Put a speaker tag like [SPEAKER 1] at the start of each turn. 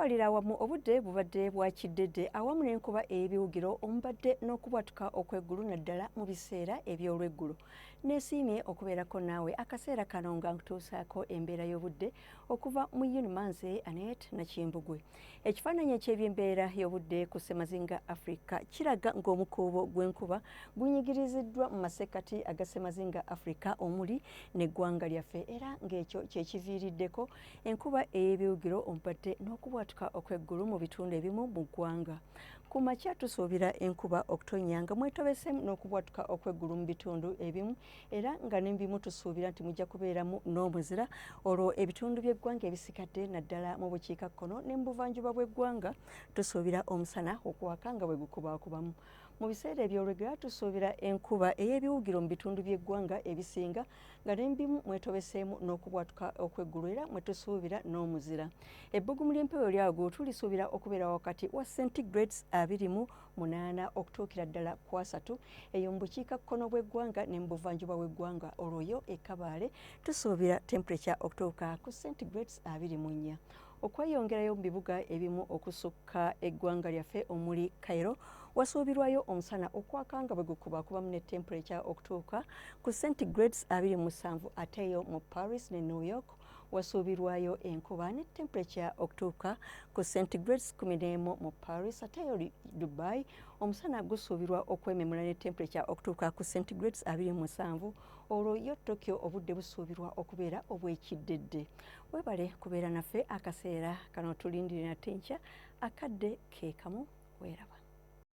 [SPEAKER 1] Twalira awamu obudde bubadde bwa kiddedde awamu n'enkuba ebiwugiro omubadde n'okubwatuka okw'eggulu naddala mu biseera eby'olweggulo. Neesiimye okubeerako naawe akaseera kano nga nkutuusaako embeera y'obudde okuva mu Unimanze Annet Nakimbugwe. Ekifaananyi eky'ebyembeera y'obudde ku ssemazinga Africa kiraga ng'omukuubo gw'enkuba gunyigiriziddwa mu masekkati aga ssemazinga Africa omuli n'eggwanga lyaffe era ng'ekyo kye kiviiriddeko enkuba ey'ebiwugiro omubadde n'okubwatuka okw'eggulu mu bitundu ebimu mu ggwanga. Ku makya tusuubira enkuba okutonnya nga mwetobesemu n'okubwatuka okw'eggulu mu bitundu ebimu era nga n'ebimu tusuubira nti mujja kubeeramu n'omuzira olwo ebitundu by'eggwanga ebisikadde naddala mu bukiikakkono ne mu buvanjuba bw'eggwanga tusuubira omusana okuwaka nga bwe gukubaakubamu. Mu biseera eby'olweggulo tusuubira enkuba ey'ebiwugiro mu bitundu by'eggwanga ebisinga nga n'ebimu mwetobeseemu n'okubwatuka okw'eggulu era mwe tusuubira n'omuzira. Ebbugumu ly'empewo lyagwo tulisuubira okubeera wakati wa centigrades 28 okutuukira ddala ku 3 eyo mu bukiikakkono bw'eggwanga ne mu buvanjuba bw'eggwanga olwoyo e Kabaale tusuubira temperature okutuuka ku centigrades 24. Okweyongerayo mu bibuga ebimu okusukka eggwanga lyaffe omuli Cairo wasuubirwayo omusana okwaka nga bwe gukubaakubamu ne temperature okutuuka ku centigrades 27 ate eyo mu Paris ne New York wasuubirwayo enkuba ne temperature okutuuka ku centigrades 11 mu Paris ate eyo Dubai omusana gusuubirwa okwememula ne temperature okutuuka ku centigrades 27 olwo yo Tokyo obudde busuubirwa okubeera obw'ekiddedde. Weebale kubeera naffe akaseera kano tulindire nate nkya akadde ke kamu weeraba.